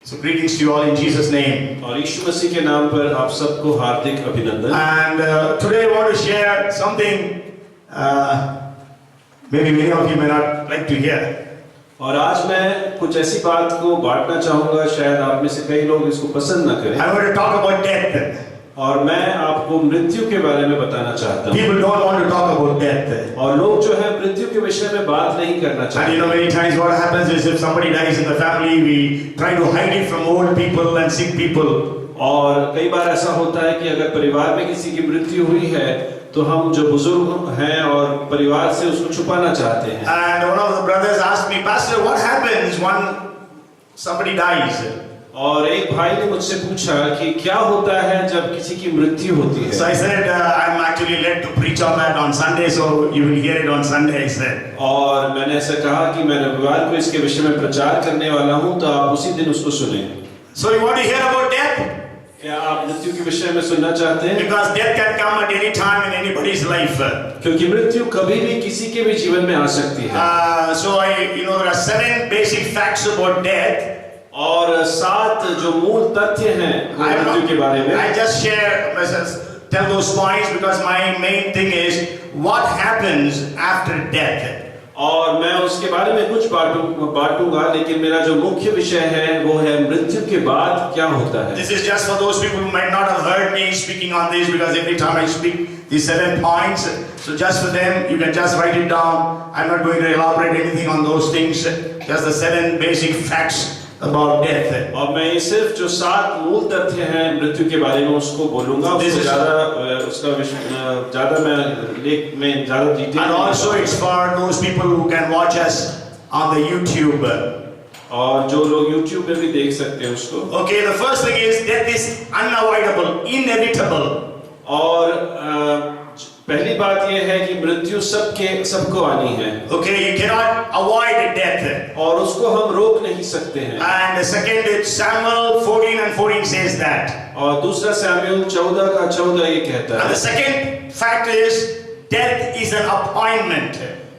So greetings to you all in Jesus' name. और यीशु मसीह के नाम पर आप सबको हार्दिक अभिनंदन। And today I want to share something maybe many of you may not like to hear. और आज मैं कुछ ऐसी बात को बांटना चाहूँगा, शायद आप में से कई लोग इसको पसंद न करें। I want to talk about death. और मैं आपको मृत्यु के बारे में बताना चाहता हूँ। People don't want to talk about death. और लोग जो है मृत्यु के विषय में बात नहीं करना And चाहते। you know, many times what happens is if somebody dies in the family, we try to hide it from old people and sick people. और कई बार ऐसा होता है कि अगर परिवार में किसी की मृत्यु हुई है तो हम जो बुजुर्ग हैं और परिवार से उसको छुपाना चाहते हैं। And one of the brothers asked me, Pastor, what happens when somebody dies? और एक भाई ने मुझसे पूछा कि क्या होता है जब किसी की मृत्यु होती है। So I said, I'm actually led to preach on that on Sunday, so you will hear it on Sunday, I said. और मैंने ऐसा कहा कि मैं रविवार को इसके विषय में प्रचार करने वाला हूं, तो आप उसी दिन उसको सुनें। So you want to hear about death? क्या आप मृत्यु के विषय में सुनना चाहते हैं? Because death can come at any time in anybody's life. क्योंकि मृत्यु कभी भी किसी के भी जीवन में आ सकती है। So there are 7 basic facts about death. और 7 जो मूल तथ्य हैं मृत्यु के बारे में। I just tell those points because my main thing is what happens after death. और मैं उसके बारे में कुछ बांटूंगा, लेकिन मेरा जो मुख्य विषय है वो है मृत्यु के बाद क्या होता है। This is just for those people who might not have heard me speaking on this, because every time I speak these 7 points, so just for them you can just write it down. I'm not going to elaborate anything on those things, just the 7 basic facts about death. और मैं ये सिर्फ जो 7 मूल तथ्य हैं मृत्यु के बारे में उसको बोलूंगा। उससे ज़्यादा मैं ज़्यादा detail. And also it's for those people who can watch us on the YouTube. और जो लोग YouTube पे भी देख सकते हैं उसको। Okay, the first thing is death is unavoidable, inevitable. और पहली बात यह है कि मृत्यु सबको आनी है। Okay, you cannot avoid death. और उसको हम रोक नहीं सकते हैं। And the second is Samuel 14:14 says that. और दूसरा शमूएल 14:14 ये कहता है। And the second fact is death is an appointment.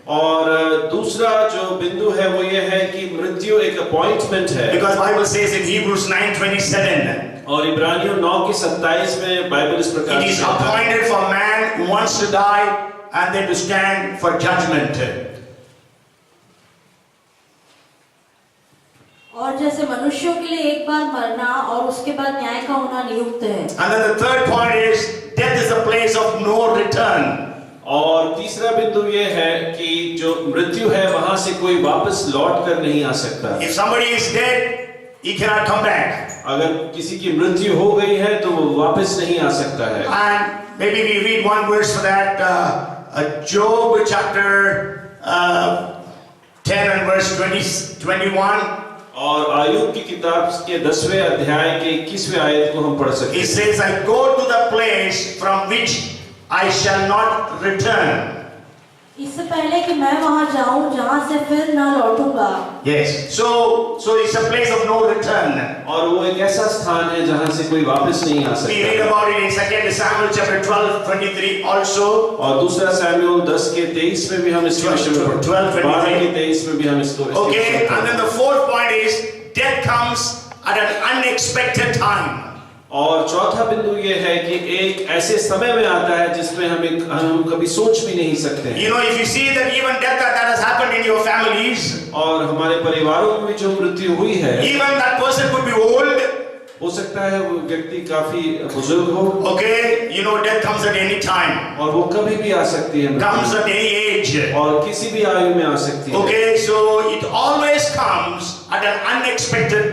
और दूसरा जो बिंदु है वो ये है कि मृत्यु एक अपॉइंटमेंट है। Because Bible says in Hebrews 9:27. और इब्रानियों 9:27 में बाइबल इस प्रकार It is appointed for man who wants to die and then to stand for judgment. और जैसे मनुष्यों के लिए एक बार मरना और उसके बाद न्याय का होना नियुक्त है। And then the third point is death is a place of no return. और तीसरा बिंदु ये है कि जो मृत्यु है वहां से कोई वापस लौट कर नहीं आ सकता। If somebody is dead, he cannot come back. अगर किसी की मृत्यु हो गई है तो वो वापस नहीं आ सकता है। And maybe we read one verse for that, Job chapter 10 and verse 21. और आयुब की किताब के 10वें अध्याय के 21वें आयत को हम पढ़ सकते हैं। It says, I go to the place from which I shall not return. इससे पहले कि मैं वहां जाऊं जहां से फिर न लौटूंगा। Yes. So it's a place of no return. और वो एक ऐसा स्थान है जहां से कोई वापस नहीं आ We read सकता। about it in 2 Samuel chapter 12:23 also. और दूसरा शमूएल 10:23 में भी हम इसके विषय में पढ़ते हैं। 12:23 में भी हम इसको। Okay, and then the fourth point is death comes at an unexpected time. और चौथा बिंदु ये है कि एक ऐसे समय में आता है जिसमें हम कभी सोच भी नहीं सकते। You know, if you see that even death that has happened in your families, और हमारे परिवारों में जो मृत्यु हुई है, even that person could be old. हो सकता है वो व्यक्ति काफी बुजुर्ग हो। Okay, you know, death comes at any time. और वो कभी भी आ सकती है। Comes at any age. और किसी भी आयु में आ सकती है। Okay, so it always comes at an unexpected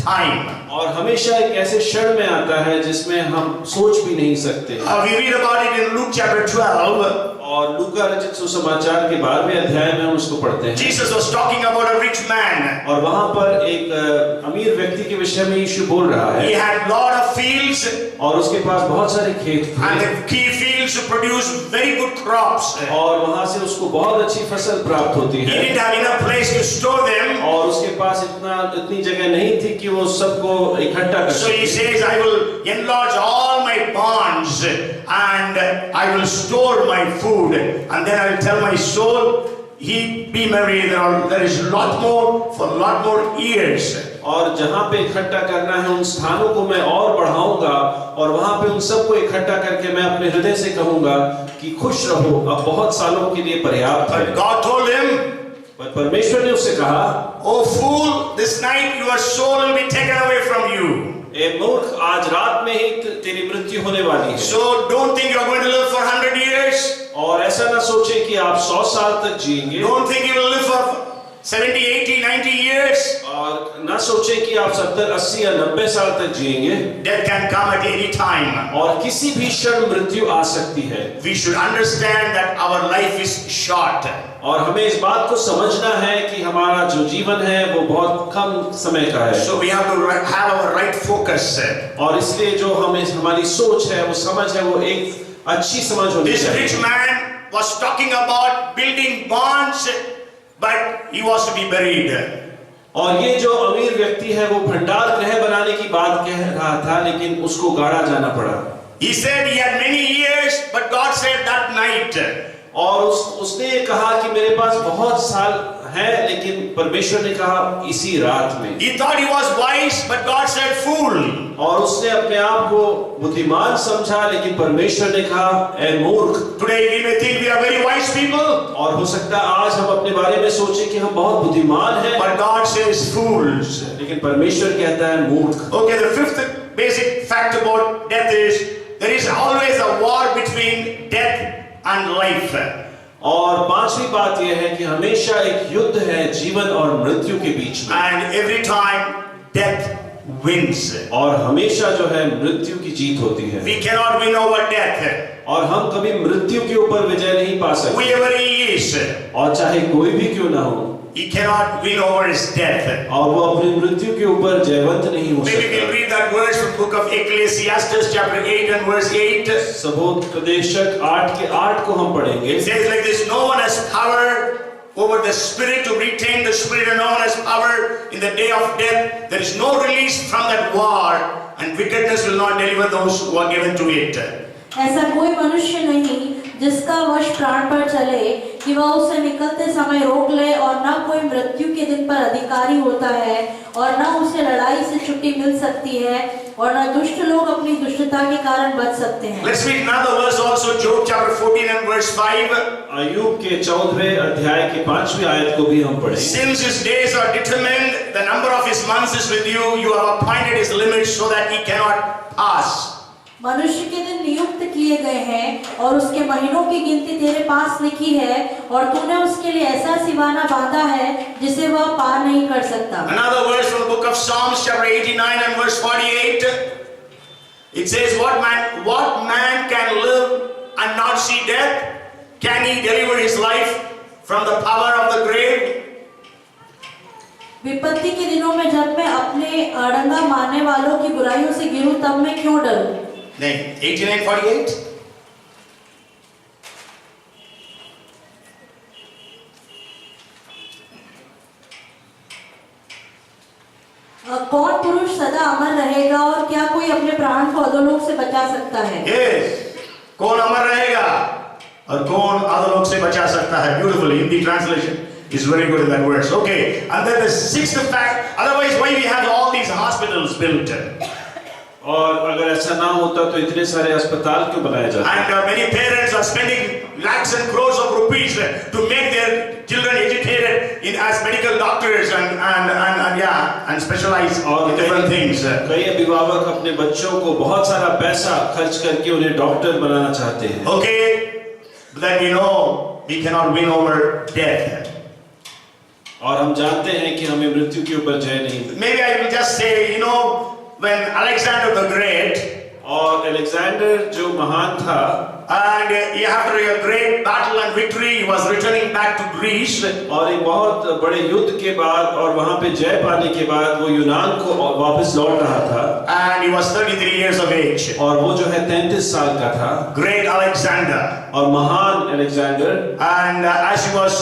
time. और हमेशा एक ऐसे क्षण में आता है जिसमें हम सोच भी नहीं सकते। We read about it in Luke chapter 12. और लूका रचित सुसमाचार के 12वें अध्याय में हम उसको पढ़ते हैं। Jesus was talking about a rich man. और वहां पर एक अमीर व्यक्ति के विषय में यीशु बोल रहा है। He had lot of fields. और उसके पास बहुत सारे खेत थे। And the key fields to produce very good crops. और वहां से उसको बहुत अच्छी फसल प्राप्त होती He है। didn't have enough place to store them. और उसके पास इतनी जगह नहीं थी कि वो सबको इकट्ठा कर So he सके। says, I will enlarge all my barns and I will store my food, and then I will tell my soul, he be married, there is lot more for lot more years. और जहाँ पे इकट्ठा करना है उन स्थानों को मैं और बढ़ाऊंगा और वहाँ पे उन सबको इकट्ठा करके मैं अपने हृदय से कहूंगा कि खुश रहो, अब बहुत सालों के लिए पर्याप्त है। But God told him, पर परमेश्वर ने उससे कहा, "Oh fool, this night your soul will be taken away from you. ए मूर्ख, आज रात में ही तेरी मृत्यु होने वाली है। So don't think you are going to live for 100 years. और ऐसा ना सोचे कि आप 100 साल तक जिएंगे। Don't think you will live for 70, 80, 90 years. और ना सोचे कि आप 70, 80 या 90 साल तक जिएंगे। Death can come at any time. और किसी भी क्षण मृत्यु आ सकती है। We should understand that our life is short. और हमें इस बात को समझना है कि हमारा जो जीवन है वो बहुत कम समय का है। So we have to have our right focus. और इसलिए जो हमारी सोच है, वो समझ है, वो एक अच्छी समझ होनी This चाहिए। rich man was talking about building barns, but he was to be buried. और ये जो अमीर व्यक्ति है वो भंडार गृह बनाने की बात कह रहा था, लेकिन उसको गाड़ा जाना पड़ा। He said he had many years, but God said that night. और उसने ये कहा कि मेरे पास बहुत साल हैं, लेकिन परमेश्वर ने कहा इसी रात में। He thought he was wise, but God said fool. और उसने अपने आप को बुद्धिमान समझा, लेकिन परमेश्वर ने कहा ऐ मूर्ख। Today we may think we are very wise people, और हो सकता है आज हम अपने बारे में सोचें कि हम बहुत बुद्धिमान हैं, but God says fools. लेकिन परमेश्वर कहता है मूर्ख। Okay, the fifth basic fact about death is there is always a war between death and life. और पांचवी बात यह है कि हमेशा एक युद्ध है जीवन और मृत्यु के बीच में। And every time death wins. और हमेशा जो है मृत्यु की जीत होती है। We cannot win over death. और हम कभी मृत्यु के ऊपर विजय नहीं पा सकते। Whoever he is, और चाहे कोई भी क्यों ना हो, he cannot win over his death. और वो अपनी मृत्यु के ऊपर जयवंत नहीं हो Maybe we'll सकता। read that verse from book of Ecclesiastes chapter 8 and verse 8. सबोपदेशक 8 को हम पढ़ेंगे। It says like this, no one has power over the spirit to retain the spirit, and no one has power in the day of death. There is no release from that war, and wickedness will not deliver those who are given to it. ऐसा कोई मनुष्य नहीं जिसका वश प्राण पर चले कि वह उसे निकलते समय रोक ले, और न कोई मृत्यु के दिन पर अधिकारी होता है, और न उसे लड़ाई से छुट्टी मिल सकती है, और न दुष्ट लोग अपनी दुष्टता के कारण बच सकते हैं। Let's read another verse also, Job chapter 14 and verse 5. अय्यूब के 14वें अध्याय के 5वीं आयत को भी हम पढ़ेंगे। Since his days are determined, the number of his months is with you. You have appointed his limits so that he cannot pass. मनुष्य के दिन नियुक्त किए गए हैं और उसके महीनों की गिनती तेरे पास लिखी है, और तूने उसके लिए ऐसा सिवाना बांधा है जिसे वह पार नहीं कर सकता। Another verse from the book of Psalms chapter 89 and verse 48. It says, what man can live and not see death? Can he deliver his life from the power of the grave? विपत्ति के दिनों में जब मैं अपने अड़ंगा मारने वालों की बुराइयों से गिरूं, तब मैं क्यों डरूं? नहीं, 89:48. कौन पुरुष सदा अमर रहेगा, और क्या कोई अपने प्राण को अधोलोक से बचा सकता है? Yes. कौन अमर रहेगा और कौन अधोलोक से बचा सकता है? Beautiful Hindi translation is very good in that verse. Okay, and then the sixth fact. Otherwise, why we have all these hospitals built? और अगर ऐसा ना होता तो इतने सारे अस्पताल क्यों बनाए जाते? And many parents are spending lakhs and crores of rupees to make their children educated in as medical doctors and specialize in different things. कई अभिभावक अपने बच्चों को बहुत सारा पैसा खर्च करके उन्हें डॉक्टर बनाना चाहते हैं। Okay, but then we know we cannot win over death. और हम जानते हैं कि हमें मृत्यु के ऊपर जय नहीं। Maybe I will just say, when Alexander the Great, और अलेक्जेंडर जो महान था, and after a great battle and victory, he was returning back to Greece. और एक बहुत बड़े युद्ध के बाद और वहां पे जय पाने के बाद वो यूनान को वापस लौट रहा था। And he was 33 years of age. और वो जो है 33 साल का था। Great Alexander. और महान Alexander. And as he was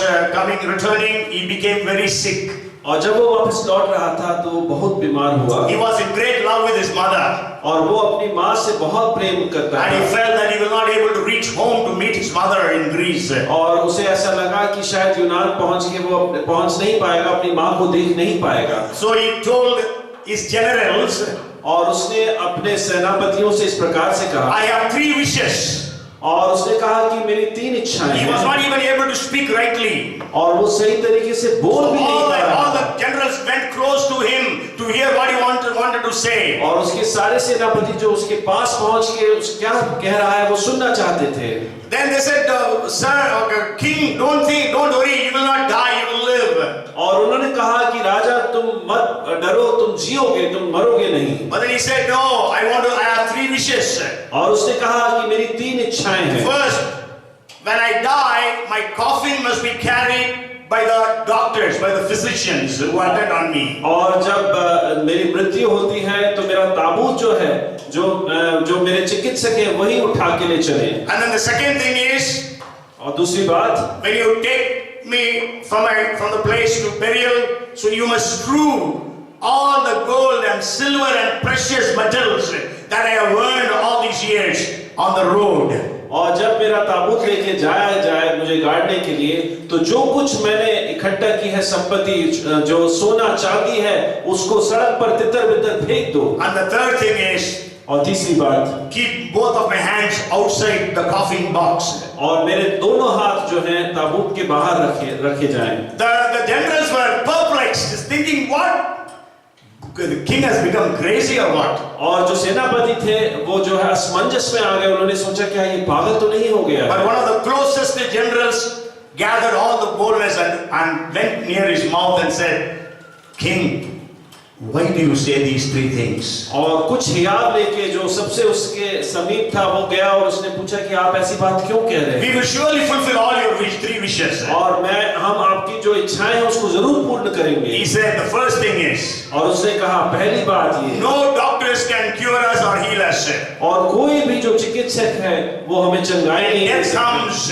returning, he became very sick. और जब वो वापस लौट रहा था तो वो बहुत बीमार हुआ He was in great love with his mother, और वो अपनी माँ से बहुत प्रेम करता and he था felt that he was not able to reach home to meet his mother in Greece. और उसे ऐसा लगा कि शायद यूनान पहुंच के वो पहुंच नहीं पाएगा, अपनी माँ को देख नहीं पाएगा। So he told his generals, और उसने अपने सेनापतियों से इस प्रकार से कहा, I have 3 wishes. और उसने कहा कि मेरी 3 इच्छाएं He was हैं not even able to speak rightly. और वो सही तरीके से बोल भी नहीं पा All रहा the generals went close to him to hear what he wanted to say. और उसके सारे सेनापति जो उसके पास पहुंच के क्या कह रहा है वो सुनना चाहते थे। Then they said, Sir, King, don't worry, you will not die, you will live. और उन्होंने कहा कि राजा तुम मत डरो, तुम जियोगे, तुम मरोगे नहीं। But then he said, No, I have 3 wishes. और उसने कहा कि मेरी 3 इच्छाएं हैं। First, when I die, my coffin must be carried by the doctors, by the physicians who attend on me. और जब मेरी मृत्यु होती है तो मेरा ताबूत जो है, जो मेरे चिकित्सक हैं वही उठा के ले चले। And then the second thing is, और दूसरी बात, when you take me from the place to burial, so you must strew all the gold and silver and precious metals that I have earned all these years on the road. और जब मेरा ताबूत लेके जाया जाए मुझे गाड़ने के लिए, तो जो कुछ मैंने इकट्ठा की है संपत्ति, जो सोना चांदी है, उसको सड़क पर तितर बितर फेंक दो। And the third thing is, और तीसरी बात, keep both of my hands outside the coffin box. और मेरे दोनों हाथ जो हैं ताबूत के बाहर रखे जाएं। The generals were perplexed, thinking, what? The king has become crazy or what? और जो सेनापति थे वो जो है असमंजस में आ गए, उन्होंने सोचा क्या ये पागल तो नहीं हो गया। But one of the closest generals gathered all the boldness and went near his mouth and said, King, why do you say these 3 things? और कुछ हियाव लेके जो सबसे उसके समीप था वो गया और उसने पूछा कि आप ऐसी बात क्यों कह रहे हैं? We will surely fulfill all your 3 wishes. और हम आपकी जो इच्छाएं हैं उसको जरूर पूर्ण करेंगे। He said, the first thing is, और उसने कहा पहली बात ये, no doctors can cure us or heal us. और कोई भी जो चिकित्सक है वो हमें चंगाई नहीं दे Death सकता। comes,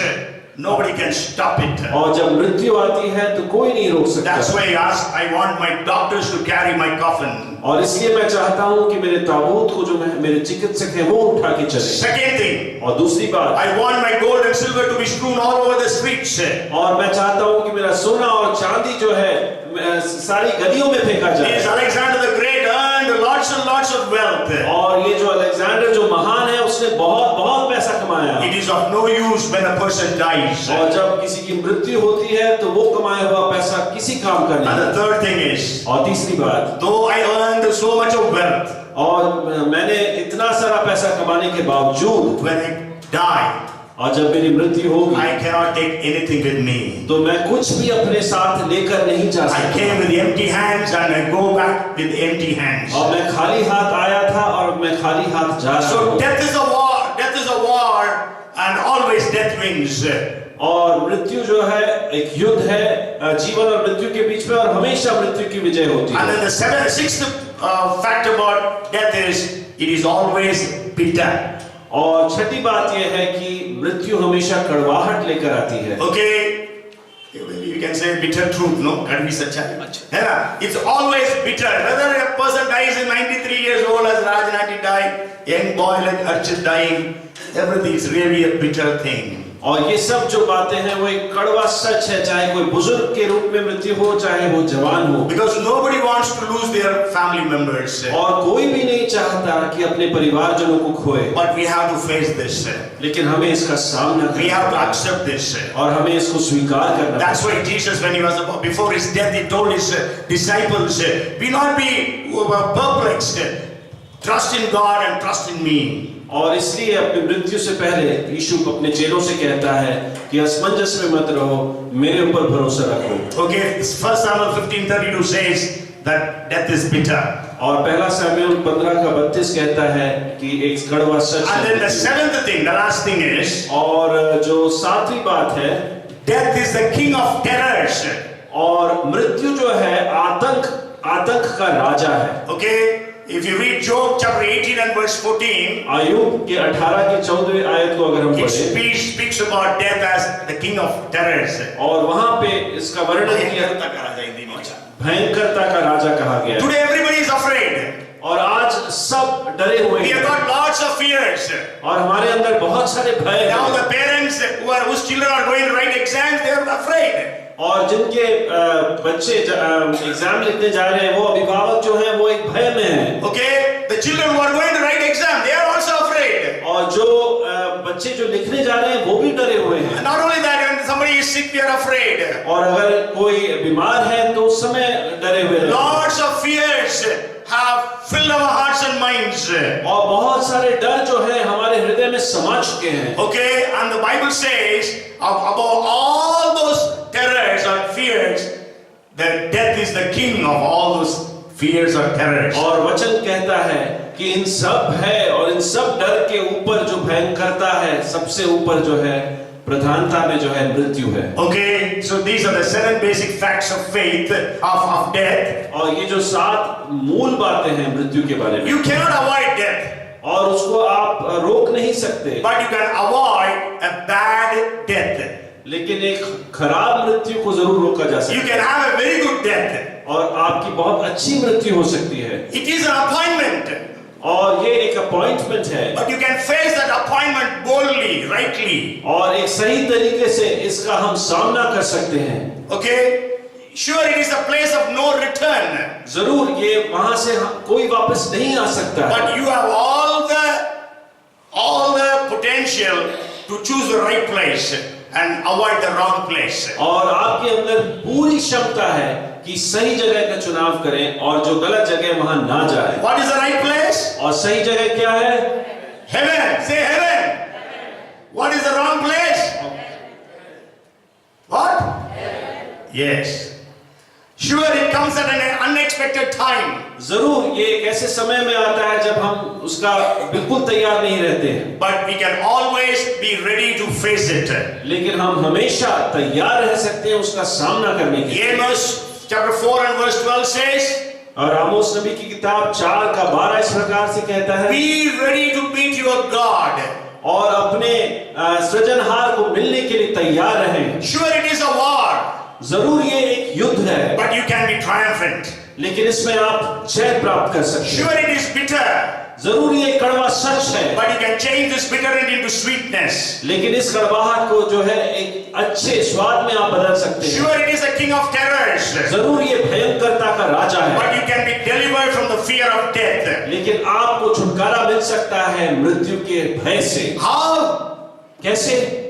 nobody can stop it. और जब मृत्यु आती है तो कोई नहीं रोक That's सकता। why he asked, I want my doctors to carry my coffin. और इसलिए मैं चाहता हूँ कि मेरे ताबूत को जो मेरे चिकित्सक हैं वो उठा के चले। Second thing, और दूसरी बात, I want my gold and silver to be strewn all over the streets. और मैं चाहता हूँ कि मेरा सोना और चांदी जो है सारी गलियों में फेंका जाए। Yes, Alexander the Great earned lots and lots of wealth. और ये जो अलेक्जेंडर जो महान है उसने बहुत बहुत पैसा कमाया। It is of no use when a person dies. और जब किसी की मृत्यु होती है तो वो कमाया हुआ पैसा किसी काम का And नहीं। the third thing is, और तीसरी बात, though I earned so much of wealth, और मैंने इतना सारा पैसा कमाने के बावजूद when I die, और जब मेरी मृत्यु होगी I cannot take anything with me. तो मैं कुछ भी अपने साथ लेकर नहीं जा I came सकता। with empty hands and I go back with empty hands. और मैं खाली हाथ आया था और मैं खाली हाथ जा रहा So हूँ। death is a war, and always death wins. और मृत्यु जो है एक युद्ध है जीवन और मृत्यु के बीच में, और हमेशा मृत्यु की विजय होती And है। then the sixth fact about death is, it is always bitter. और छठी बात यह है कि मृत्यु हमेशा कड़वाहट लेकर आती है। Okay, you can say bitter truth, no? Can be sachai. Yeah, it's always bitter. Whether a person dies in 93 years old as Rajnati died, young boy like Archit dying, everything is really a bitter thing. और ये सब जो बातें हैं वो एक कड़वा सच है, चाहे कोई बुजुर्ग के रूप में मृत्यु हो चाहे वो जवान हो। Because nobody wants to lose their family members. और कोई भी नहीं चाहता कि अपने परिवारजनों को खोए। But we have to face this. लेकिन हमें इसका सामना We have to करना accept this. और हमें इसको स्वीकार करना। That's why Jesus, when he was before his death, he told his disciples, "Be not be perplexed. Trust in God and trust in me." और इसलिए अपनी मृत्यु से पहले यीशु अपने चेलों से कहता है कि असमंजस में मत रहो, मेरे ऊपर भरोसा रखो। Okay, 1 Samuel 15:32 says that death is bitter. और पहला शमूएल 15:32 कहता है कि एक कड़वा सच And then the है। seventh thing, the last thing is, और जो सातवीं बात है, death is the king of terrors. और मृत्यु जो है आतंक का राजा है। Okay, if you read Job chapter 18 and verse 14, Ayub के 18 के 14वें आयत को अगर हम it पढ़ें, speaks about death as the king of terrors. और वहां पे इसका वर्णन किया भयंकरता का राजा कहा गया है। Today everybody is afraid. और आज सब डरे हुए We have हैं got lots of fears. और हमारे अंदर बहुत सारे भय Now हैं। the parents whose children are going to write exams, they are afraid. और जिनके बच्चे एग्जाम लिखने जा रहे हैं, वो अभिभावक जो हैं वो एक भय में हैं। Okay, the children who are going to write exam, they are also afraid. और जो बच्चे जो लिखने जा रहे हैं वो भी डरे हुए हैं। Not only that, when somebody is sick, we are afraid. और अगर कोई बीमार है तो उस समय डरे हुए हैं। Lots of fears have filled our hearts and minds. और बहुत सारे डर जो है हमारे हृदय में समा चुके हैं। Okay, and the Bible says about all those terrors and fears, that death is the king of all those fears or terrors. और वचन कहता है कि इन सब भय और इन सब डर के ऊपर जो भयंकरता है, सबसे ऊपर जो है प्रधानता में जो है मृत्यु है। Okay, so these are the 7 basic facts of faith of death. और ये जो 7 मूल बातें हैं मृत्यु के बारे में, You cannot avoid death, और उसको आप रोक नहीं सकते, but you can avoid a bad death. लेकिन एक खराब मृत्यु को जरूर रोका जा You सकता can have a very good death. है और आपकी बहुत अच्छी मृत्यु हो सकती है। It is an appointment, और ये एक अपॉइंटमेंट है but you can face that appointment boldly, rightly. और एक सही तरीके से इसका हम सामना कर सकते हैं। Okay, sure it is a place of no return, जरूर ये वहां से कोई वापस नहीं आ सकता है, but you have all the potential to choose the right place and avoid the wrong place. और आपके अंदर पूरी क्षमता है कि सही जगह का चुनाव करें और जो गलत जगह वहां ना जाए। What is the right place? और सही जगह क्या है? Heaven. Say heaven. What is the wrong place? What? Yes. Sure, it comes at an unexpected time. जरूर ये एक ऐसे समय में आता है जब हम उसका बिल्कुल तैयार नहीं रहते हैं, But we can always be ready to face it. लेकिन हम हमेशा तैयार रह सकते हैं उसका सामना करने के लिए। Amos chapter 4 and verse 12 says, और आमोस नबी की किताब 4:12 इस प्रकार से कहता है, be ready to meet your God. और अपने सृजनहार को मिलने के लिए तैयार रहें। Sure, it is a war, जरूर ये एक युद्ध है, but you can be triumphant. लेकिन इसमें आप जय प्राप्त कर सकते हैं। Sure, it is bitter, जरूर ये कड़वा सच है, but you can change this bitterness into sweetness. लेकिन इस कड़वाहट को जो है एक अच्छे स्वाद में आप बदल सकते हैं। Sure, it is a king of terrors, जरूर ये भयंकरता का राजा है, but you can be delivered from the fear of death. लेकिन आपको छुटकारा मिल सकता है मृत्यु के भय से। How? कैसे?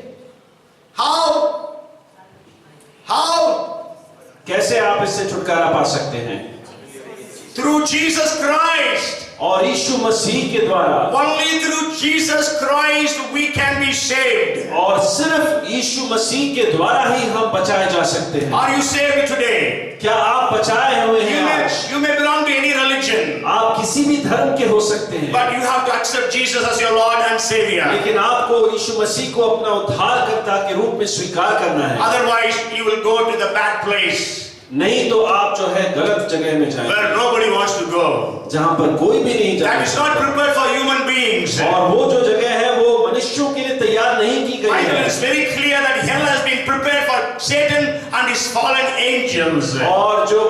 कैसे आप इससे छुटकारा पा सकते हैं? Through Jesus Christ. और यीशु मसीह के द्वारा, Only through Jesus Christ we can be saved. और सिर्फ यीशु मसीह के द्वारा ही हम बचाए जा सकते हैं। Are you saved today? क्या आप बचाए हुए हैं आज? You may belong to any religion, आप किसी भी धर्म के हो सकते हैं, but you have to accept Jesus as your Lord and Savior. लेकिन आपको यीशु मसीह को अपना उद्धारकर्ता के रूप में स्वीकार करना है। Otherwise, you will go to the bad place नहीं तो आप जो है गलत जगह में जाएंगे, where nobody wants to go. जहां पर कोई भी नहीं That is जाता, not prepared for human beings. और वो जो जगह है वो मनुष्यों के लिए तैयार नहीं की गई Bible है। is very clear that hell has been prepared for Satan and his fallen angels. और जो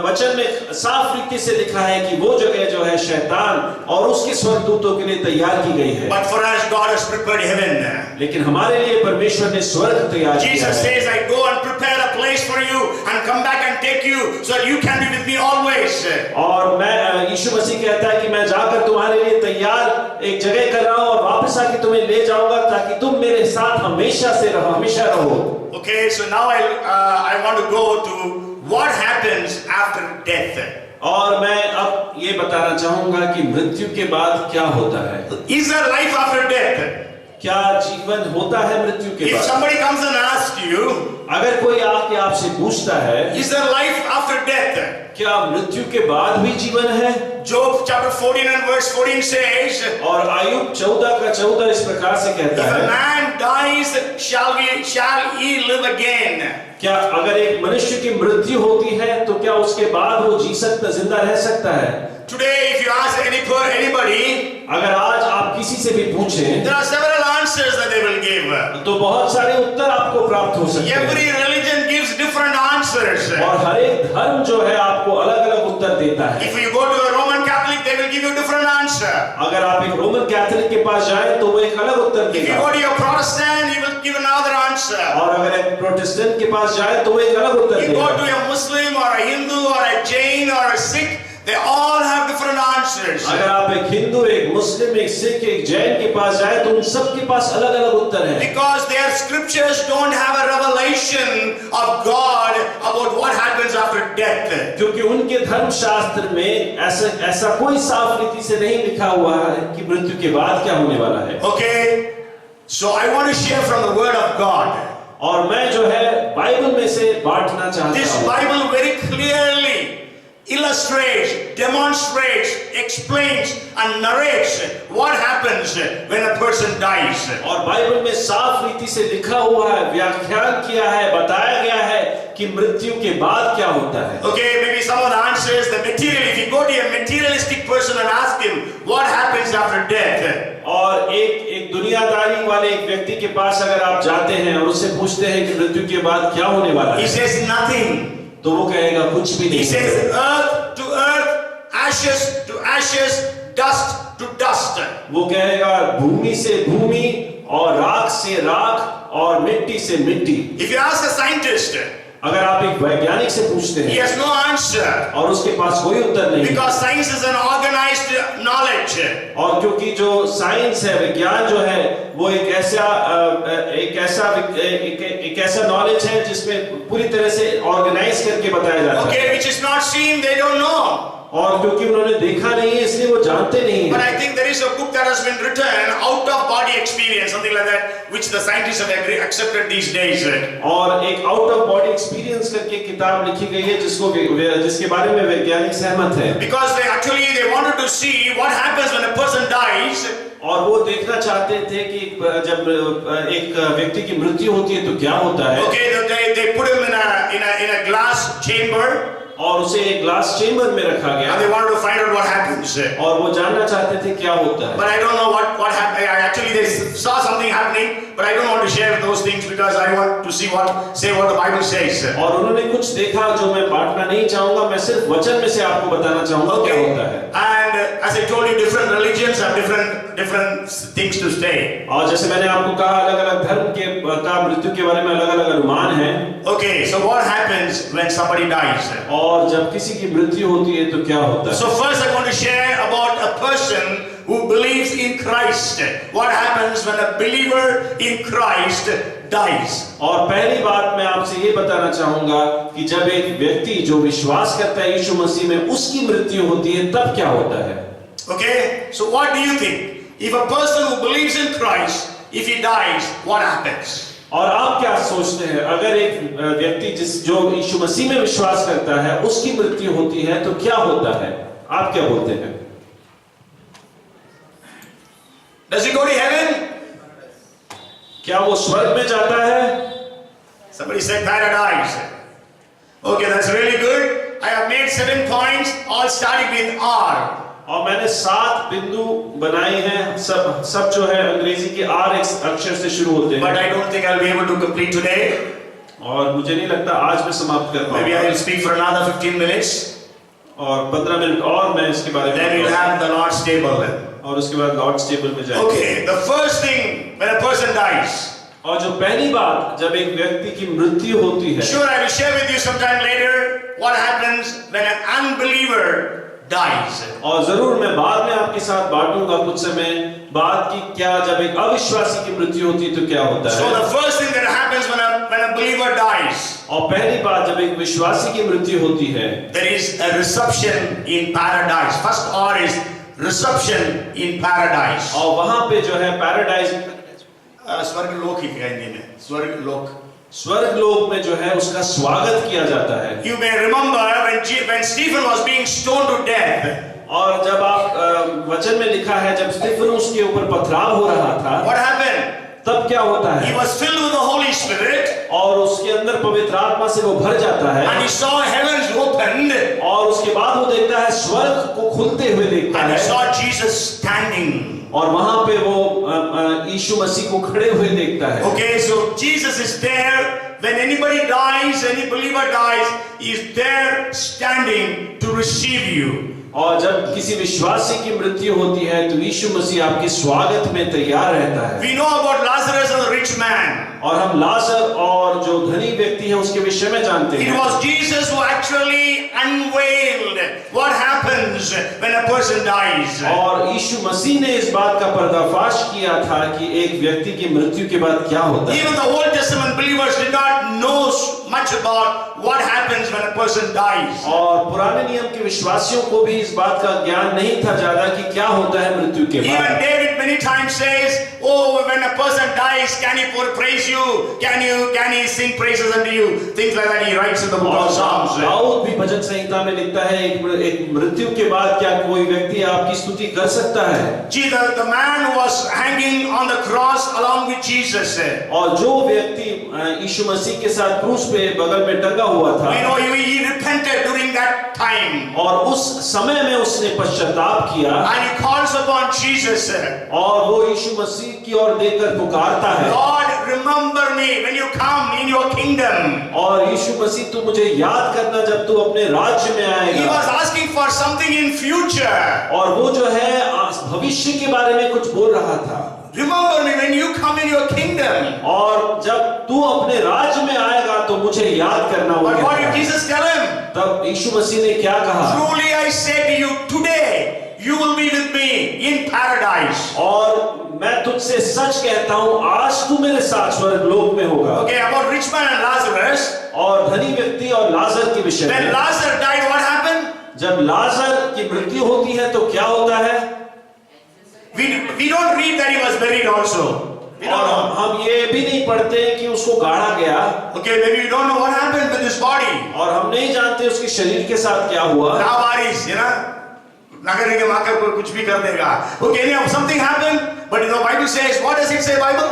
वचन में साफ रीति से लिखा है कि वो जगह जो है शैतान और उसके स्वर्गदूतों के लिए तैयार की गई है, But for us, God has prepared heaven. लेकिन हमारे लिए परमेश्वर ने स्वर्ग तैयार किया Jesus है। says, I go and prepare a place for you and come back and take you so that you can be with me always. और मैं यीशु मसीह कहता है कि मैं जाकर तुम्हारे लिए तैयार एक जगह कर रहा हूं और वापस आके तुम्हें ले जाऊंगा ताकि तुम मेरे साथ हमेशा से रहो, हमेशा रहो। Okay, so now I want to go to what happens after death. और मैं अब ये बताना चाहूंगा कि मृत्यु के बाद क्या होता है। Is there life after death? क्या जीवन होता है मृत्यु के If बाद? somebody comes and asks you, अगर कोई आके आपसे पूछता है is there life after death? क्या मृत्यु के बाद भी जीवन है? Job chapter 14 and verse 14 says, और आयुब 14:14 इस प्रकार से कहता if a है, man dies, shall he live again? क्या अगर एक मनुष्य की मृत्यु होती है तो क्या उसके बाद वो जिंदा रह सकता है? Today, if you ask anybody, अगर आज आप किसी से भी पूछें there are several answers that they will give. तो बहुत सारे उत्तर आपको प्राप्त हो सकते हैं, Every religion gives different answers. और हर एक धर्म जो है देता है। If you go to a Roman Catholic, they will give you a different answer. अगर आप एक रोमन कैथोलिक के पास जाएं तो वो एक अलग उत्तर If you देगा, go to your Protestant, he will give another answer. और अगर एक प्रोटेस्टेंट के पास जाए तो वो एक अलग उत्तर You go देगा। to a Muslim or a Hindu or a Jain or a Sikh, they all have different answers. अगर आप एक हिंदू, एक मुस्लिम, एक सिख, एक जैन के पास जाए तो उन सब के पास अलग अलग उत्तर है, Because their scriptures don't have a revelation of God about what happens after death. क्योंकि उनके धर्मशास्त्र में ऐसा कोई साफ रीति से नहीं लिखा हुआ है कि मृत्यु के बाद क्या होने वाला है। Okay? So I want to share from the word of God. और मैं जो है बाइबल में से बांटना चाहता This हूँ। Bible very clearly illustrates, demonstrates, explains and narrates what happens when a person dies. और बाइबल में साफ रीति से लिखा हुआ है, व्याख्यान किया है, बताया गया है कि मृत्यु के बाद क्या होता है। Okay, maybe some of the answers, the material, if you go to a materialistic person and ask him what happens after death. और एक दुनियादारी वाले एक व्यक्ति के पास अगर आप जाते हैं और उससे पूछते हैं कि मृत्यु के बाद क्या होने वाला He है, says nothing. तो वो कहेगा कुछ भी He नहीं। says earth to earth, ashes to ashes, dust to dust. वो कहेगा भूमि से भूमि और राख से राख और मिट्टी से मिट्टी। If you ask a scientist, अगर आप एक वैज्ञानिक से पूछते he हैं has no answer. और उसके पास कोई उत्तर नहीं, Because science is an organized knowledge. और क्योंकि जो साइंस है, विज्ञान जो है, वो एक ऐसा नॉलेज है जिसमें पूरी तरह से ऑर्गेनाइज करके बताया जाता है। Okay, which is not seen, they don't know. और क्योंकि उन्होंने देखा नहीं है इसलिए वो जानते नहीं But हैं। I think there is a book that has been written, out of body experience, something like that, which the scientists have accepted these days. और एक आउट ऑफ बॉडी एक्सपीरियंस करके किताब लिखी गई है जिसके बारे में वैज्ञानिक सहमत है। Because they wanted to see what happens when a person dies. और वो देखना चाहते थे कि जब एक व्यक्ति की मृत्यु होती है तो क्या होता है। Okay, they put him in a glass chamber. और उसे एक ग्लास चेंबर में रखा गया। And they wanted to find out what happens. और वो जानना चाहते थे क्या होता है। But I don't know what happened. Actually, they saw something happening, but I don't want to share those things because I want to see what the Bible says. और उन्होंने कुछ देखा जो मैं बांटना नहीं चाहूंगा, मैं सिर्फ वचन में से आपको बताना चाहूंगा क्या होता है। And as I told you, different religions have different things to say. और जैसे मैंने आपको कहा, अलग-अलग धर्म का मृत्यु के बारे में अलग-अलग अनुमान हैं। Okay, so what happens when somebody dies? और जब किसी की मृत्यु होती है तो क्या होता है। So first I want to share about a person who believes in Christ. What happens when a believer in Christ dies? और पहली बात मैं आपसे ये बताना चाहूंगा कि जब एक व्यक्ति जो विश्वास करता है यीशु मसीह में, उसकी मृत्यु होती है तब क्या होता है। Okay, so what do you think? If a person who believes in Christ, if he dies, what happens? और आप क्या सोचते हैं, अगर एक व्यक्ति जो यीशु मसीह में विश्वास करता है उसकी मृत्यु होती है तो क्या होता है, आप क्या बोलते हैं। Does he go to heaven? क्या वो स्वर्ग में जाता है। Somebody said paradise. Okay, that's really good. I have made 7 points, all starting with R. और मैंने 7 बिंदु बनाए हैं, सब जो है अंग्रेजी के R अक्षर से शुरू होते हैं। But I don't think I'll be able to complete today. और मुझे नहीं लगता आज मैं समाप्त कर Maybe I पाऊंगा। will speak for another 15 minutes. और 15 मिनट और मैं इसके बारे Then we'll में, have the Lord's table. और उसके बाद लॉर्ड्स टेबल में जाएंगे। Okay, the first thing when a person dies. और जो पहली बात जब एक व्यक्ति की मृत्यु होती है, Sure, I will share with you sometime later what happens when an unbeliever dies. और जरूर मैं बाद में आपके साथ बांटूंगा कुछ समय बाद की क्या जब एक अविश्वासी की मृत्यु होती है तो क्या होता So है। the first thing that happens when a believer dies, और पहली बात जब एक विश्वासी की मृत्यु होती है, there is a reception in paradise. First R is reception in paradise. और वहां पे जो है पैराडाइज, स्वर्ग लोक ही हिंदी में, स्वर्ग लोक। स्वर्ग लोक में जो है उसका स्वागत किया जाता है। You may remember when Stephen was being stoned to death. और जब आप वचन में लिखा है जब स्तिफनुस के ऊपर पथराव हो रहा था, What happened? तब क्या होता He है, was filled with the Holy Spirit और उसके अंदर पवित्र आत्मा से वो भर जाता है। and he saw heavens opened और उसके बाद वो देखता है स्वर्ग को खुलते हुए देखता and he है, saw Jesus standing. और वहां पे वो यीशु मसीह को खड़े हुए देखता है। Okay, so Jesus is there. When anybody dies, any believer dies, he is there standing to receive you. और जब किसी विश्वासी की मृत्यु होती है तो यीशु मसीह आपके स्वागत में तैयार रहता है। We know about Lazarus and the rich man. और हम लाजर और जो धनी व्यक्ति है उसके विषय में जानते It हैं। was Jesus who actually unveiled what happens when a person dies. और यीशु मसीह ने इस बात का पर्दाफाश किया था कि एक व्यक्ति की मृत्यु के बाद क्या होता है। Even the Old Testament believers did not know much about what happens when a person dies. और पुराने नियम के विश्वासियों को भी इस बात का ज्ञान नहीं था ज्यादा कि क्या होता है मृत्यु के Even बाद। David many times says, "Oh, when a person dies, can he praise you? Can he sing praises unto you?" Things like that he writes in the book of Psalms. Dawood भी भजन संहिता में लिखता है एक मृत्यु के बाद क्या कोई व्यक्ति आपकी स्तुति कर सकता है। Jesus, the man who was hanging on the cross along with Jesus. और जो व्यक्ति यीशु मसीह के साथ क्रूस पे बगल में टंगा हुआ था, We know he repented during that time. और उस समय में उसने पश्चाताप किया And he calls upon Jesus. और वो यीशु मसीह की ओर देखकर पुकारता है, Lord, remember me when you come in your kingdom. और यीशु मसीह तू मुझे याद करना जब तू अपने राज्य में He आएगा। was asking for something in future. और वो जो है भविष्य के बारे में कुछ बोल रहा था। Remember me when you come in your kingdom. और जब तू अपने राज्य में आएगा तो मुझे याद करना But what होगा। did Jesus tell him? तब यीशु मसीह ने क्या कहा? Truly I say to you, today you will be with me in paradise. और मैं तुझसे सच कहता हूँ आज तू मेरे साथ स्वर्गलोक में होगा। Okay, about rich man and Lazarus. और धनी व्यक्ति और लाजर के विषय When में, Lazarus died, what happened? जब लाजर की मृत्यु होती है तो क्या होता है? We don't read that he was buried also. We don't और know. हम ये भी नहीं पढ़ते कि उसको गाड़ा गया, Okay, maybe we don't know what happened with his body. और हम नहीं जानते उसके शरीर के साथ क्या हुआ। Lawaris, नगर के माकर को कुछ भी कर देगा। Okay, anyhow, something happened, but Bible says, what does it say, Bible?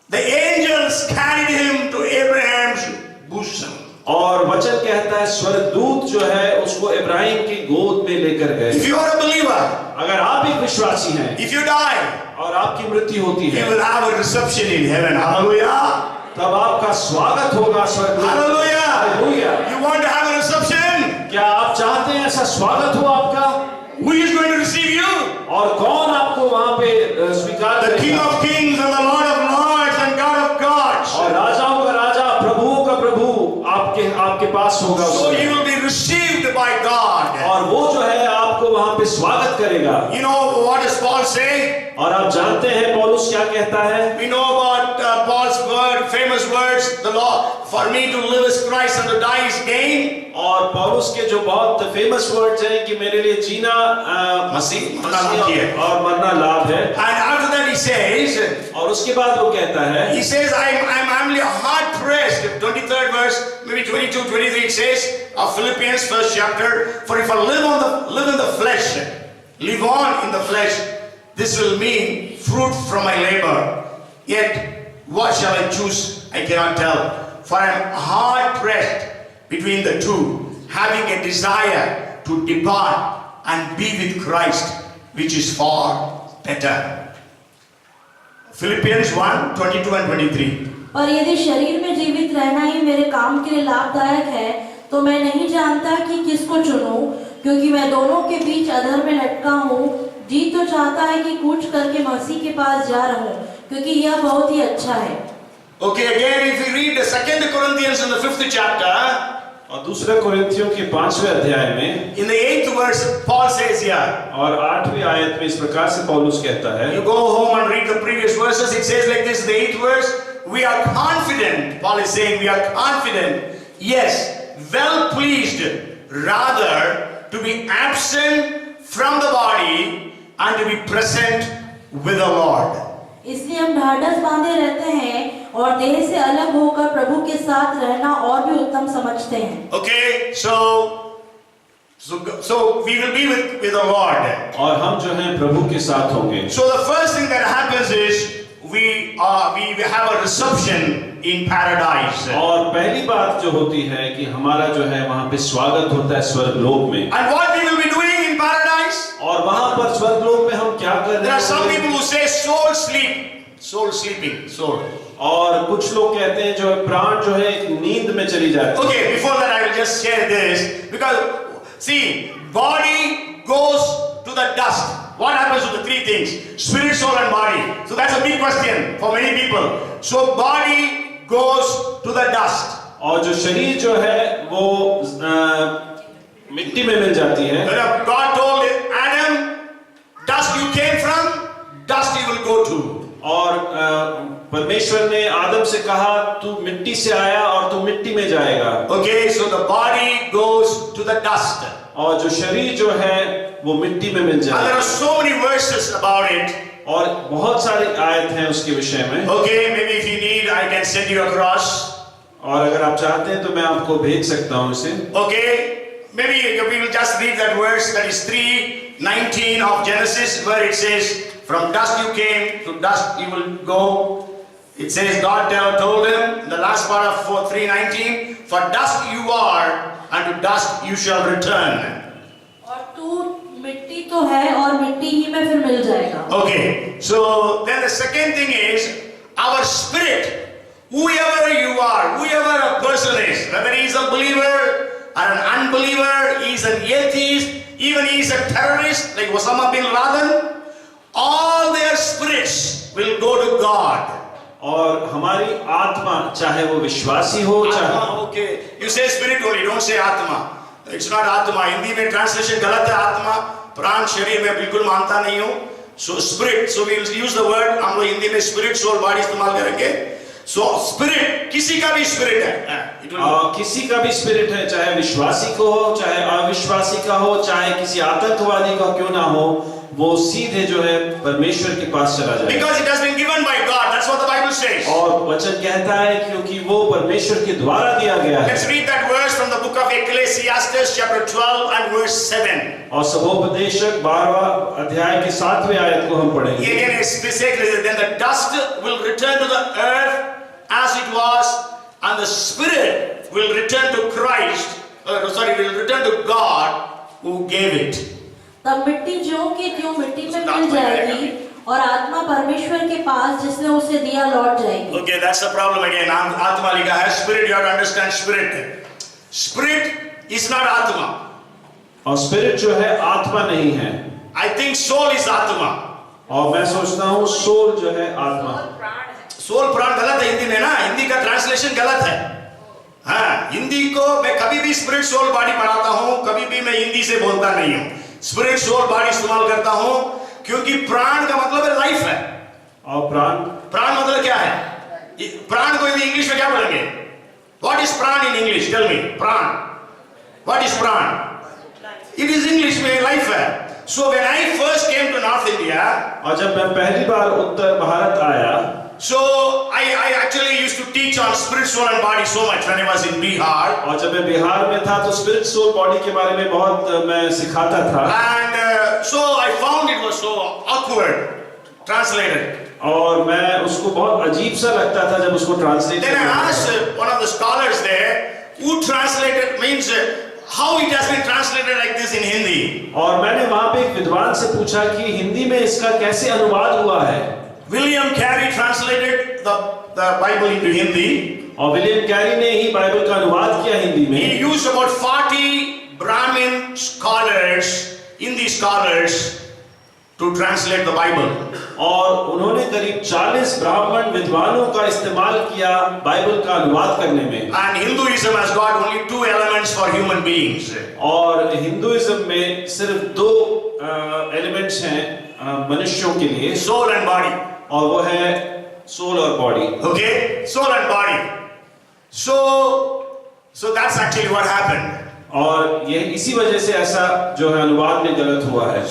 The angels carried him to Abraham's bosom. और वचन कहता है स्वर्गदूत जो है उसको इब्राहिम की गोद में लेकर गए। If you are a believer, अगर आप एक विश्वासी हैं if you die, और आपकी मृत्यु होती you है, will have a reception in heaven. Hallelujah. तब आपका स्वागत होगा स्वर्ग में। Hallelujah. Hallelujah. You want to have a reception? क्या आप चाहते हैं ऐसा स्वागत हो आपका? Who is going to receive you? और कौन आपको वहां पे स्वीकार The King करेगा? of Kings and the Lord of Lords and God of gods. और राजाओं का राजा प्रभुओं का प्रभु आपके पास होगा। So you will be received by God. और वो जो है आपको वहां पे स्वागत करेगा। You know what does Paul say? और आप जानते हैं पौलुस क्या कहता है? We know about Paul's famous words, the law, for me to live is Christ and to die is gain. और पौलुस के जो बहुत फेमस वर्ड्स हैं कि मेरे लिए जीना मसीह और मरना लाभ है। And after that he says, और उसके बाद वो कहता है, he says, I'm really hard pressed. 23rd verse, maybe 22, 23 it says of Philippians 1st chapter, for if I live in the flesh, live on in the flesh, this will mean fruit from my labor. Yet what shall I choose? I cannot tell. For I am hard pressed between the two, having a desire to depart and be with Christ, which is far better. Philippians 1, 22 and 23. और यदि शरीर में जीवित रहना ही मेरे काम के लिए लाभदायक है तो मैं नहीं जानता कि किसको चुनूं, क्योंकि मैं दोनों के बीच अधर में लटका हूँ। जी तो चाहता है कि कूच करके मसीह के पास जा रहूं, क्योंकि यह बहुत ही अच्छा है। Okay, again if we read the 2 Corinthians in the 5th chapter, और दूसरे कोरिन्थियों के 5वें अध्याय में in the 8th verse, Paul says here, और 8वीं आयत में इस प्रकार से पौलुस कहता है, you go home and read the previous verses, it says like this, the 8th verse, we are confident, Paul is saying, we are confident, yes, well pleased, rather to be absent from the body and to be present with the Lord. इसलिए हम ढाढ़स बांधे रहते हैं और देह से अलग होकर प्रभु के साथ रहना और भी उत्तम समझते हैं। Okay, so we will be with the Lord. और हम जो हैं प्रभु के साथ होंगे। So the first thing that happens is we have a reception in paradise. और पहली बात जो होती है कि हमारा जो है वहां पे स्वागत होता है स्वर्गलोक में। And what we will be doing in paradise? और वहां पर स्वर्गलोक में हम क्या कर There are रहे some हैं? people who say soul sleep, soul sleeping, soul. और कुछ लोग कहते हैं जो प्राण जो है एक नींद में चली जाती है। Okay, before that I will just share this because see, body goes to the dust. What happens to the three things? Spirit, soul and body. So that's a big question for many people. So body goes to the dust. और जो शरीर जो है वो मिट्टी में मिल जाती है। God told Adam, dust you came from, dust you will go to. और परमेश्वर ने आदम से कहा तू मिट्टी से आया और तू मिट्टी में जाएगा। Okay, so the body goes to the dust. और जो शरीर जो है वो मिट्टी में मिल And there जाएगा। are so many verses about it. और बहुत सारी आयत हैं उसके विषय में। Okay, maybe if you need, I can send you across. और अगर आप चाहते हैं तो मैं आपको भेज सकता हूँ इसे। Okay, maybe we will just read that verse, that is 3:19 of Genesis, where it says, "From dust you came, to dust you will go." It says, God told him, the last part of 3:19, "For dust you are, and to dust you shall return." और तू मिट्टी तो है और मिट्टी ही में फिर मिल जाएगा। Okay, so then the second thing is, our spirit, whoever you are, whoever a person is, whether he is a believer or an unbeliever, he is an atheist, even he is a terrorist like Osama bin Laden, all their spirits will go to God. और हमारी आत्मा चाहे वो विश्वासी हो चाहे Atma, okay. You say spirit only, don't say Atma. It's not Atma. Hindi में translation गलत है आत्मा। प्राण शरीर में बिल्कुल मानता नहीं हूँ। So spirit, so we will use the word, हम लोग हिंदी में spirit, soul, body इस्तेमाल करेंगे। So spirit, किसी का भी spirit है। It will किसी का भी स्पिरिट है, चाहे विश्वासी को हो चाहे अविश्वासी का हो चाहे किसी आतंकवादी का क्यों ना हो, वो सीधे जो है परमेश्वर के पास चला जाए। Because it has been given by God. That's what the Bible says. और वचन कहता है क्योंकि वो परमेश्वर के द्वारा दिया गया है। Let's read that verse from the book of Ecclesiastes chapter 12 and verse 7. और सभोपदेशक 12वां अध्याय के 7वें आयत को हम पढ़ेंगे। Again, it's specifically, then the dust will return to the earth as it was, and the spirit will return to Christ, will return to God who gave it. तब मिट्टी ज्यों की त्यों मिट्टी में मिल जाएगी और आत्मा परमेश्वर के पास जिसने उसे दिया लौट जाएगी। Okay, that's the problem again. आत्मा लिखा है, spirit, you have to understand spirit. Spirit is not आत्मा. और स्पिरिट जो है आत्मा नहीं है। I think soul is आत्मा. और मैं सोचता हूँ सोल जो है आत्मा। सोल प्राण गलत है हिंदी में ना, हिंदी का ट्रांसलेशन गलत है। हाँ, हिंदी को मैं कभी भी स्पिरिट सोल बॉडी पढ़ाता हूँ, कभी भी मैं हिंदी से बोलता नहीं हूँ, स्पिरिट सोल बॉडी इस्तेमाल करता हूँ, क्योंकि प्राण का मतलब है लाइफ है। और प्राण प्राण मतलब क्या है? प्राण को यदि इंग्लिश में क्या बोलेंगे? What is प्राण in English? Tell me. प्राण. What is प्राण? It is English में लाइफ है। So when I first came to North India, और जब मैं पहली बार उत्तर भारत आया, so I actually used to teach on spirit, soul and body so much when I was in Bihar. और जब मैं बिहार में था तो स्पिरिट सोल बॉडी के बारे में बहुत मैं सिखाता था। And so I found it was so awkward translated. और मैं उसको बहुत अजीब सा लगता था जब उसको translate Then I asked one of the scholars there who translated, means how it has been translated like this in Hindi. और मैंने वहां पे एक विद्वान से पूछा कि हिंदी में इसका कैसे अनुवाद हुआ है। William Carey translated the Bible into Hindi. और विलियम कैरी ने ही बाइबल का अनुवाद किया हिंदी He में। used about 40 Brahmin scholars, Hindi scholars, to translate the Bible. और उन्होंने करीब 40 ब्राह्मण विद्वानों का इस्तेमाल किया बाइबल का अनुवाद करने में। And Hinduism has got only two elements for human beings. और हिंदुइज्म में सिर्फ दो एलिमेंट्स हैं मनुष्यों के लिए, Soul and body. और वो है सोल और body. Okay? Soul and body. So that's actually what happened. और ये इसी वजह से ऐसा जो है अनुवाद में गलत हुआ है।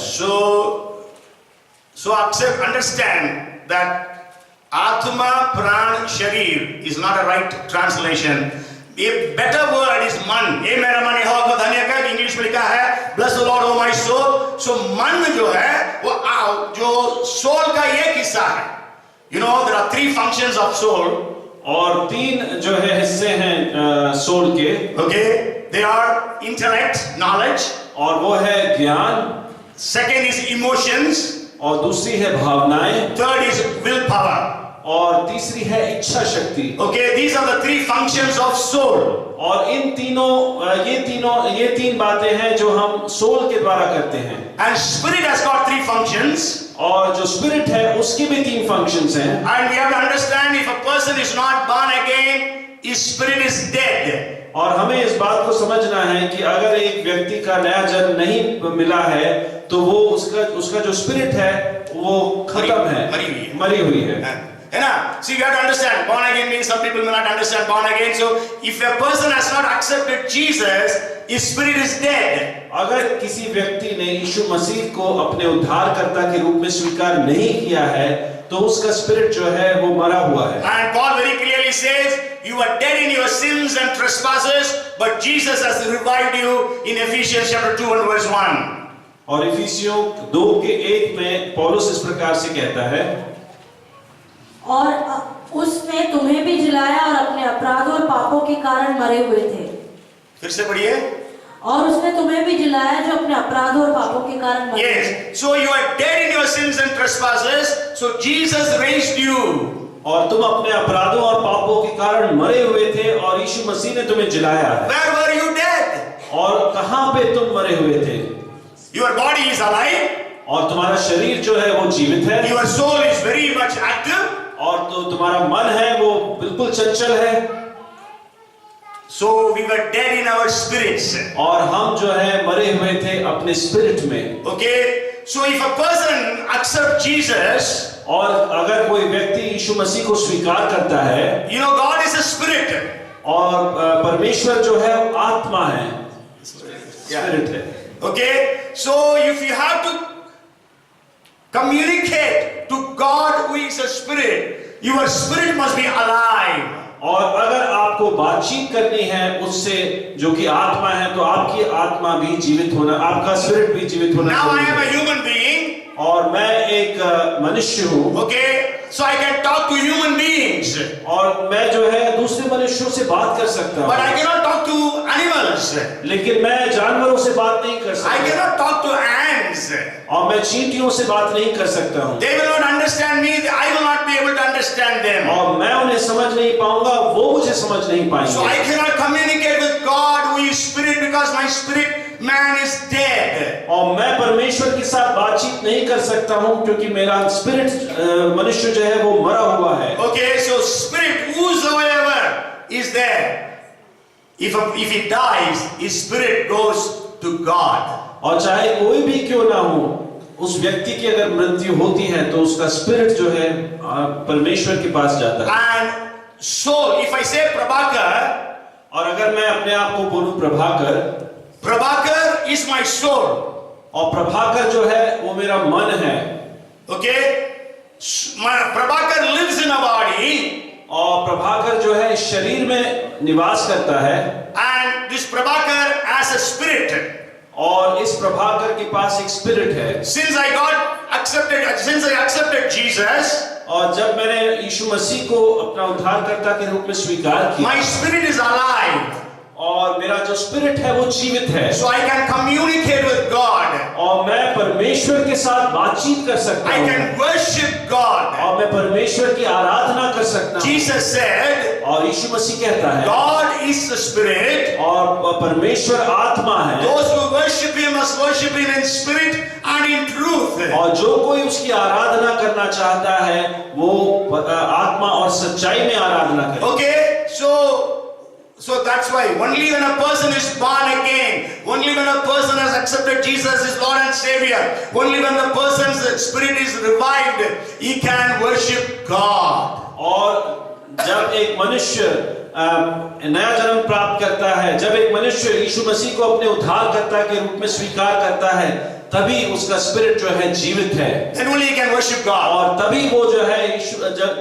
So accept, understand that Atma, Pran, Sharir is not a right translation. A better word is man. ये मेरा मन यहोवा को धन्य कर, इंग्लिश में लिखा है bless the Lord, O my soul. So मन जो है वो जो soul का एक हिस्सा है. You know there are three functions of soul. और तीन जो है हिस्से हैं सोल के। Okay, they are intellect, knowledge, और वो है ज्ञान, Second is emotions. और दूसरी है भावनाएं, Third is willpower. और तीसरी है इच्छा शक्ति। Okay, these are the three functions of soul. और इन तीनों ये तीन बातें हैं जो हम सोल के द्वारा करते हैं। And spirit has got three functions. और जो स्पिरिट है उसके भी तीन फंक्शंस हैं। And we have to understand, if a person is not born again, his spirit is dead. और हमें इस बात को समझना है कि अगर एक व्यक्ति का नया जन्म नहीं मिला है तो वो उसका जो स्पिरिट है वो खत्म है, मरी हुई है। See, you have to understand, born again means some people may not understand born again. So, if a person has not accepted Jesus, his spirit is dead. अगर किसी व्यक्ति ने यीशु मसीह को अपने उद्धारकर्ता के रूप में स्वीकार नहीं किया है तो उसका स्पिरिट जो है वो मरा हुआ है। And Paul very clearly says, you are dead in your sins and trespasses, but Jesus has revived you in Ephesians chapter 2 and verse 1. और इफिसियों 2:1 में पौलुस इस प्रकार से कहता है, और उसने तुम्हें भी जिलाया और अपने अपराधों और पापों के कारण मरे हुए थे। फिर से पढ़िए। और उसने तुम्हें भी जिलाया जो अपने अपराधों और पापों के कारण मरे Yes. So you are dead in your sins and trespasses. So Jesus raised you. और तुम अपने अपराधों और पापों के कारण मरे हुए थे और यीशु मसीह ने तुम्हें जिलाया है। Where were you dead? और कहां पे तुम मरे हुए थे? Your body is alive. और तुम्हारा शरीर जो है वो जीवित है। Your soul is very much active. और तो तुम्हारा मन है वो बिल्कुल चंचल है। So we were dead in our spirits. और हम जो है मरे हुए थे अपने स्पिरिट में। Okay. So if a person accepts Jesus, और अगर कोई व्यक्ति यीशु मसीह को स्वीकार करता है, you know God is a spirit. और परमेश्वर जो है आत्मा है, स्पिरिट है। Okay. So if you have to communicate to God who is a spirit, your spirit must be alive. और अगर आपको बातचीत करनी है उससे जो कि आत्मा है तो आपकी आत्मा भी जीवित होना, आपका स्पिरिट भी जीवित होना Now I चाहिए। am a human being. और मैं एक मनुष्य हूँ। Okay. So I can talk to human beings. और मैं जो है दूसरे मनुष्यों से बात कर सकता But I हूँ। cannot talk to animals. लेकिन मैं जानवरों से बात नहीं कर I सकता। cannot talk to ants. और मैं चींटियों से बात नहीं कर सकता हूँ। They will not understand me. I will not be able to understand them. और मैं उन्हें समझ नहीं पाऊंगा, वो मुझे समझ नहीं So पाएंगे। I cannot communicate with God who is spirit because my spirit man is dead. और मैं परमेश्वर के साथ बातचीत नहीं कर सकता हूँ क्योंकि मेरा स्पिरिट मनुष्य जो है वो मरा हुआ है। Okay, so spirit whosoever is there, if he dies, his spirit goes to God. और चाहे कोई भी क्यों ना हो, उस व्यक्ति की अगर मृत्यु होती है तो उसका स्पिरिट जो है परमेश्वर के पास जाता है। And so if I say Prabhakar, और अगर मैं अपने आप को बोलूं Prabhakar, Prabhakar is my soul. और प्रभाकर जो है वो मेरा मन है। Okay, Prabhakar lives in a body. और प्रभाकर जो है शरीर में निवास करता है। And this Prabhakar has a spirit. और इस प्रभाकर के पास एक स्पिरिट है। Since I accepted Jesus, और जब मैंने यीशु मसीह को अपना उद्धारकर्ता के रूप में स्वीकार किया, my spirit is alive. और मेरा जो स्पिरिट है वो जीवित है। So I can communicate with God. और मैं परमेश्वर के साथ बातचीत कर सकता I हूँ। can worship God. और मैं परमेश्वर की आराधना कर सकता हूँ। Jesus said, और यीशु मसीह कहता है, God is the spirit. और परमेश्वर आत्मा है। Those who worship Him must worship Him in spirit and in truth. और जो कोई उसकी आराधना करना चाहता है वो आत्मा और सच्चाई में आराधना करे। Okay, so that's why only when a person is born again, only when a person has accepted Jesus as Lord and Savior, only when the person's spirit is revived, he can worship God. और जब एक मनुष्य नया जन्म प्राप्त करता है, जब एक मनुष्य यीशु मसीह को अपने उद्धारकर्ता के रूप में स्वीकार करता है, तभी उसका स्पिरिट जो है जीवित है। Then only he can worship God. और तभी वो जो है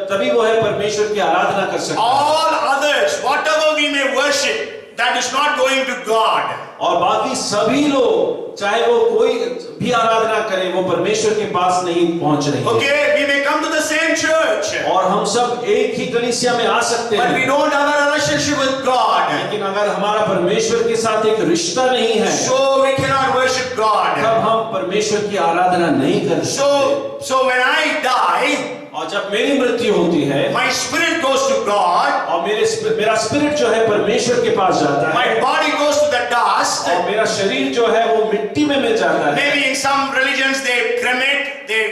तभी वो है परमेश्वर की आराधना कर सकता है। All others, whatever we may worship, that is not going to God. और बाकी सभी लोग चाहे वो कोई भी आराधना करें वो परमेश्वर के पास नहीं पहुंच रही है। Okay, we may come to the same church, और हम सब एक ही कलीसिया में आ सकते but we हैं, don't have a relationship with God. लेकिन लेकिन अगर हमारा परमेश्वर के साथ एक रिश्ता नहीं है, so we cannot worship God. तब हम परमेश्वर की आराधना नहीं कर सकते। So when I die, और जब मेरी मृत्यु होती है, my spirit goes to God, और मेरा स्पिरिट जो है परमेश्वर के पास जाता है, my body goes to the dust. और मेरा शरीर जो है वो मिट्टी में मिल जाता है। Maybe in some religions they cremate, they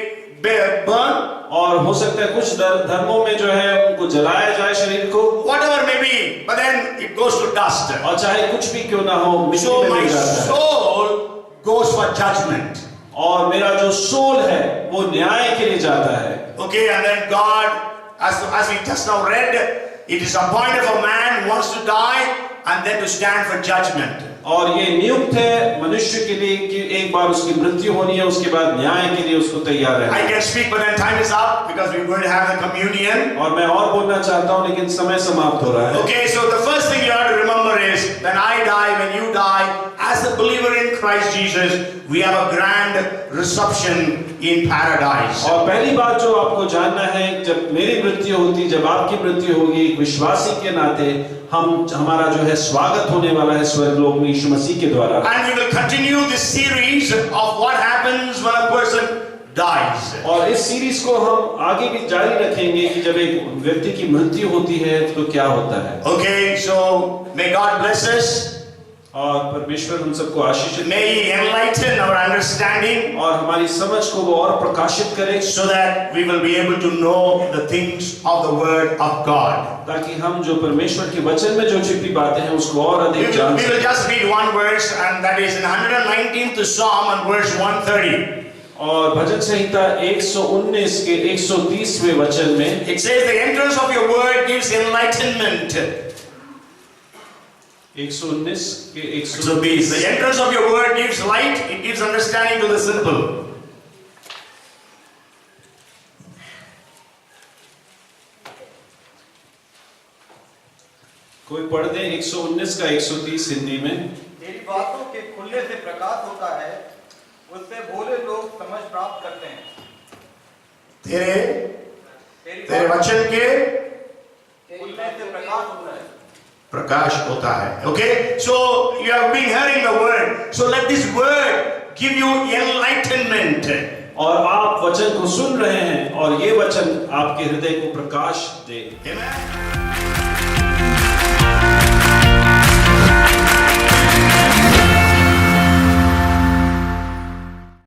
burn. और हो सकता है कुछ धर्मों में जो है उनको जलाया जाए शरीर को, Whatever may be, but then it goes to dust. और चाहे कुछ भी क्यों ना हो मिट्टी So में my मिल जाता है। soul goes for judgment. और मेरा जो सोल है वो न्याय के लिए जाता है। Okay, and then God, as we just now read, it is appointed for man who wants to die and then to stand for judgment. और ये नियुक्त है मनुष्य के लिए कि एक बार उसकी मृत्यु होनी है, उसके बाद न्याय के लिए उसको तैयार रहना I है। can speak, but then time is up because we're going to have the communion. और मैं और बोलना चाहता हूँ लेकिन समय समाप्त हो रहा है। Okay, so the first thing you have to remember is when I die, when you die, as a believer in Christ Jesus, we have a grand reception in paradise. और पहली बात जो आपको जानना है, जब मेरी मृत्यु होती, जब आपकी मृत्यु होगी, एक विश्वासी के नाते हमारा जो है स्वागत होने वाला है स्वर्गलोक में यीशु मसीह के द्वारा। And we will continue this series of what happens when a person dies. और इस सीरीज को हम आगे भी जारी रखेंगे कि जब एक व्यक्ति की मृत्यु होती है तो क्या होता है। Okay, so may God bless us. और परमेश्वर हम सबको आशीष दे, May He enlighten our understanding और हमारी समझ को वो और प्रकाशित करे, so that we will be able to know the things of the Word of God. ताकि हम जो परमेश्वर के वचन में जो छिपी बातें हैं उसको और अधिक जान We will सकें। just read one verse, and that is in 119th Psalm and verse 130. और भजन संहिता 119 के 130वें वचन में It says, "The entrance of your word gives enlightenment." 119 के So the 120 entrance of your word gives light; it gives understanding to the simple. कोई पढ़ दे 119 का 130 हिंदी में। तेरी बातों के खुलने से प्रकाश होता है, उससे भोले लोग समझ प्राप्त करते हैं। तेरे वचन के खुलने से प्रकाश होता है। प्रकाश होता है। Okay, so you have been hearing the word. So let this word give you enlightenment. और आप वचन को सुन रहे हैं और ये वचन आपके हृदय को प्रकाश दे। Amen.